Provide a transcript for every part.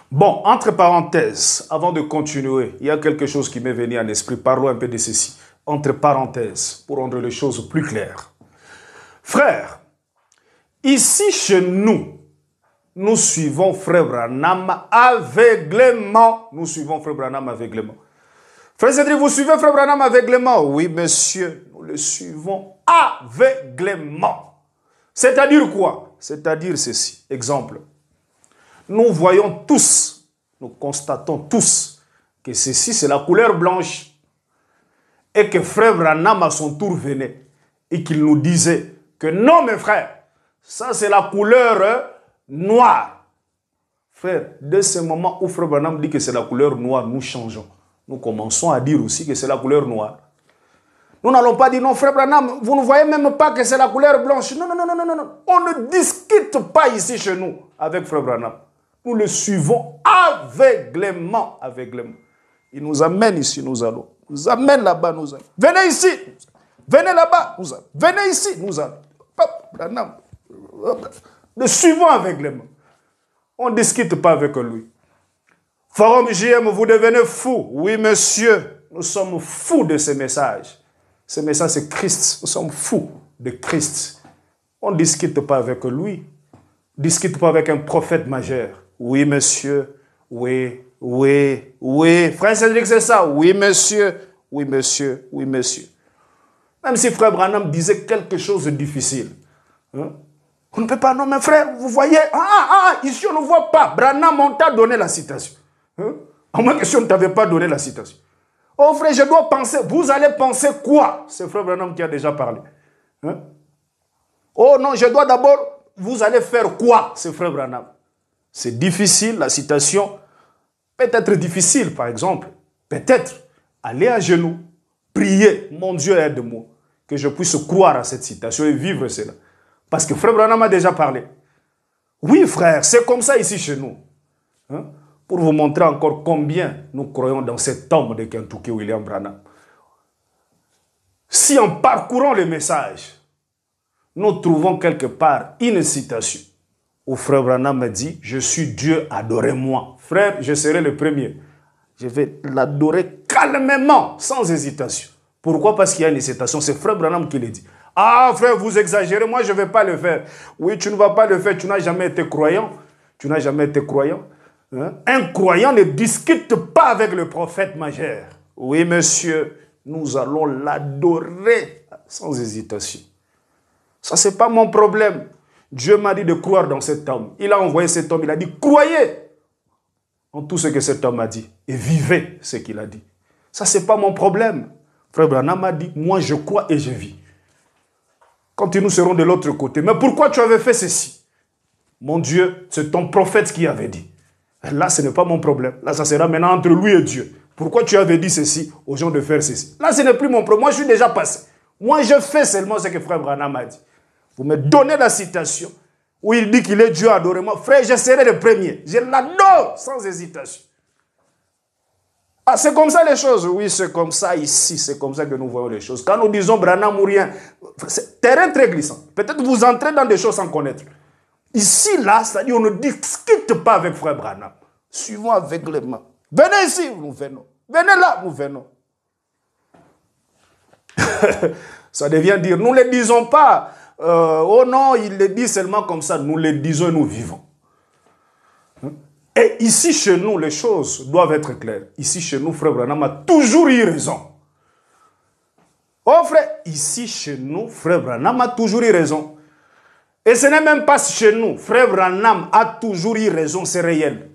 Bon, entre parenthèses, avant de continuer, il y a quelque chose qui m'est venu à l'esprit. Parlons un peu de ceci. Entre parenthèses, pour rendre les choses plus claires. Frères, ici chez nous, nous suivons Frère Branham aveuglément. Nous suivons Frère Branham aveuglément. Frère Cédric, vous suivez Frère Branham aveuglément? Oui, monsieur, nous le suivons aveuglément. C'est-à-dire quoi? C'est-à-dire ceci. Exemple. Nous voyons tous, nous constatons tous que ceci, c'est la couleur blanche. Et que Frère Branham, à son tour, venait et qu'il nous disait que non, mes frères, ça, c'est la couleur noire. Frère, dès ce moment où Frère Branham dit que c'est la couleur noire, nous changeons. Nous commençons à dire aussi que c'est la couleur noire. Nous n'allons pas dire non, Frère Branham, vous ne voyez même pas que c'est la couleur blanche. Non, non, non, non, non, non. On ne discute pas ici chez nous avec Frère Branham. Nous le suivons aveuglément, aveuglément. Il nous amène ici, nous allons. Il nous amène là-bas, nous allons. Venez ici, venez là-bas, nous allons. Venez ici, nous allons. Le suivons aveuglément. On ne discute pas avec lui. Forum JM, vous devenez fou. Oui, monsieur, nous sommes fous de ces messages. Ce message, c'est Christ. Nous sommes fous de Christ. On ne discute pas avec lui. On ne discute pas avec un prophète majeur. Oui, monsieur. Oui, oui, oui. Frère Cédric, c'est ça. Oui, monsieur. Oui, monsieur. Oui, monsieur. Même si Frère Branham disait quelque chose de difficile. Hein? On ne peut pas, non, mais frère, vous voyez, ici on ne voit pas. Branham, on t'a donné la citation. Hein? À moins que si on ne t'avait pas donné la citation. Oh frère, je dois penser. Vous allez penser quoi? C'est Frère Branham qui a déjà parlé. Hein? Oh non, je dois d'abord. Vous allez faire quoi? C'est Frère Branham. C'est difficile, la citation peut être difficile, par exemple. Peut-être aller à genoux, prier, mon Dieu aide-moi, que je puisse croire à cette citation et vivre cela. Parce que Frère Branham a déjà parlé. Oui frère, c'est comme ça ici chez nous. Hein? Pour vous montrer encore combien nous croyons dans cet homme de Kentucky, William Branham. Si en parcourant le message, nous trouvons quelque part une citation où Frère Branham me dit, je suis Dieu, adorez-moi. Frère, je serai le premier. Je vais l'adorer calmement, sans hésitation. Pourquoi? Parce qu'il y a une hésitation. C'est Frère Branham qui le dit. Ah frère, vous exagérez, moi je ne vais pas le faire. Oui, tu ne vas pas le faire, tu n'as jamais été croyant. Tu n'as jamais été croyant. Hein? Un croyant ne discute pas avec le prophète majeur. Oui, monsieur, nous allons l'adorer sans hésitation. Ça, ce n'est pas mon problème. Dieu m'a dit de croire dans cet homme. Il a envoyé cet homme, il a dit, croyez en tout ce que cet homme a dit et vivez ce qu'il a dit. Ça, ce n'est pas mon problème. Frère Branham m'a dit, moi je crois et je vis. Quand nous serons de l'autre côté, mais pourquoi tu avais fait ceci? Mon Dieu, c'est ton prophète qui avait dit. Là, ce n'est pas mon problème. Là, ça sera maintenant entre lui et Dieu. Pourquoi tu avais dit ceci aux gens de faire ceci? Là, ce n'est plus mon problème. Moi, je suis déjà passé. Moi, je fais seulement ce que Frère Branham a dit. Vous me donnez la citation où il dit qu'il est Dieu, adorez-moi. Frère, je serai le premier. Je l'adore sans hésitation. Ah, c'est comme ça les choses. Oui, c'est comme ça ici. C'est comme ça que nous voyons les choses. Quand nous disons Branham ou rien, c'est terrain très glissant. Peut-être vous entrez dans des choses sans connaître. Ici, là, c'est-à-dire on ne discute pas avec Frère Branham. Suivons aveuglément. Venez ici, nous venons. Venez là, nous venons. Ça devient dire, nous ne le disons pas. Oh non, il le dit seulement comme ça. Nous le disons et nous vivons. Et ici, chez nous, les choses doivent être claires. Ici, chez nous, Frère Branham a toujours eu raison. Oh frère, ici, chez nous, Frère Branham a toujours eu raison. Et ce n'est même pas chez nous. Frère Branham a toujours eu raison, c'est réel.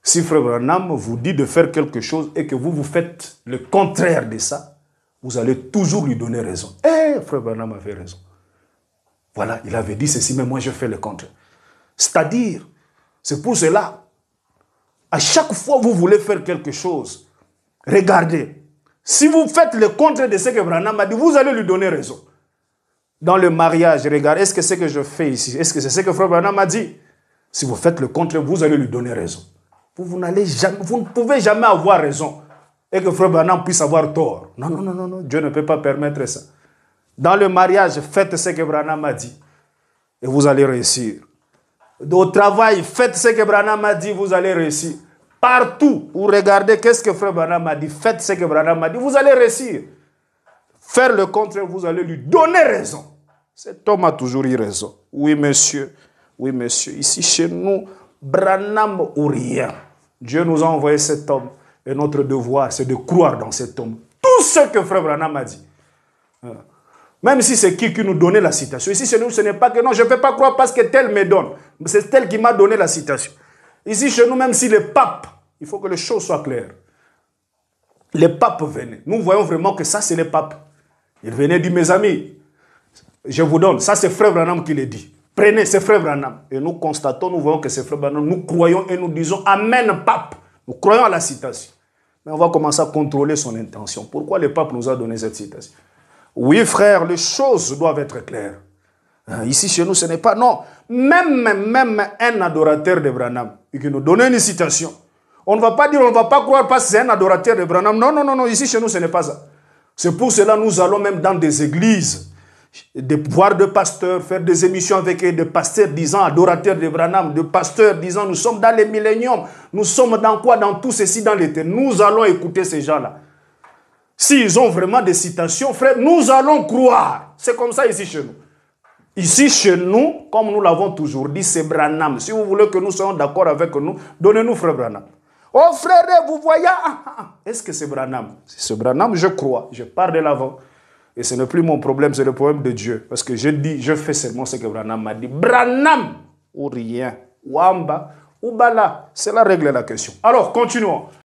Si Frère Branham vous dit de faire quelque chose et que vous faites le contraire de ça, vous allez toujours lui donner raison. Eh, Frère Branham avait raison. Voilà, il avait dit ceci, mais moi je fais le contraire. C'est-à-dire, c'est pour cela, à chaque fois que vous voulez faire quelque chose, regardez, si vous faites le contraire de ce que Branham a dit, vous allez lui donner raison. Dans le mariage, regardez, est-ce que c'est ce que je fais ici? Est-ce que c'est ce que Frère Branham a dit? Si vous faites le contraire, vous allez lui donner raison. Vous ne pouvez jamais avoir raison et que Frère Branham puisse avoir tort. Non, non, non, non, non, Dieu ne peut pas permettre ça. Dans le mariage, faites ce que Branham a dit et vous allez réussir. Au travail, faites ce que Branham a dit, vous allez réussir. Partout, vous regardez qu'est-ce que Frère Branham a dit, faites ce que Branham a dit, vous allez réussir. Faire le contraire, vous allez lui donner raison. Cet homme a toujours eu raison. Oui, monsieur. Oui, monsieur. Ici, chez nous, Branham ou rien. Dieu nous a envoyé cet homme. Et notre devoir, c'est de croire dans cet homme. Tout ce que Frère Branham a dit. Même si c'est qui nous donnait la citation. Ici, chez nous, ce n'est pas que non, je ne peux pas croire parce que tel me donne. C'est tel qui m'a donné la citation. Ici, chez nous, même si le pape, il faut que les choses soient claires. Les papes venaient. Nous voyons vraiment que ça, c'est les papes. Ils venaient dire, mes amis, je vous donne. Ça, c'est Frère Branham qui le dit. Prenez, c'est Frère Branham. Et nous constatons, nous voyons que c'est Frère Branham. Nous croyons et nous disons, Amen, pape. Nous croyons à la citation. Mais on va commencer à contrôler son intention. Pourquoi le pape nous a donné cette citation? Oui, frère, les choses doivent être claires. Ici, chez nous, ce n'est pas... Non, même un adorateur de Branham, qui nous donne une citation, on ne va pas dire, on ne va pas croire parce que c'est un adorateur de Branham. Non, non, non, non, ici, chez nous, ce n'est pas ça. C'est pour cela que nous allons même dans des églises, voir des pasteurs, faire des émissions avec eux, des pasteurs disant adorateurs de Branham, des pasteurs disant nous sommes dans les milléniums, nous sommes dans quoi? Dans tout ceci, dans l'éternel. Nous allons écouter ces gens-là. S'ils ont vraiment des citations, frère, nous allons croire. C'est comme ça ici chez nous. Ici chez nous, comme nous l'avons toujours dit, c'est Branham. Si vous voulez que nous soyons d'accord avec nous, donnez-nous frère Branham. Oh frère, vous voyez, est-ce que c'est Branham? Si c'est Branham, je crois, je pars de l'avant. Et ce n'est plus mon problème, c'est le problème de Dieu. Parce que je dis, je fais seulement ce que Branham m'a dit. Branham ou rien. Wamba ou Bala. Cela règle la question. Alors, continuons.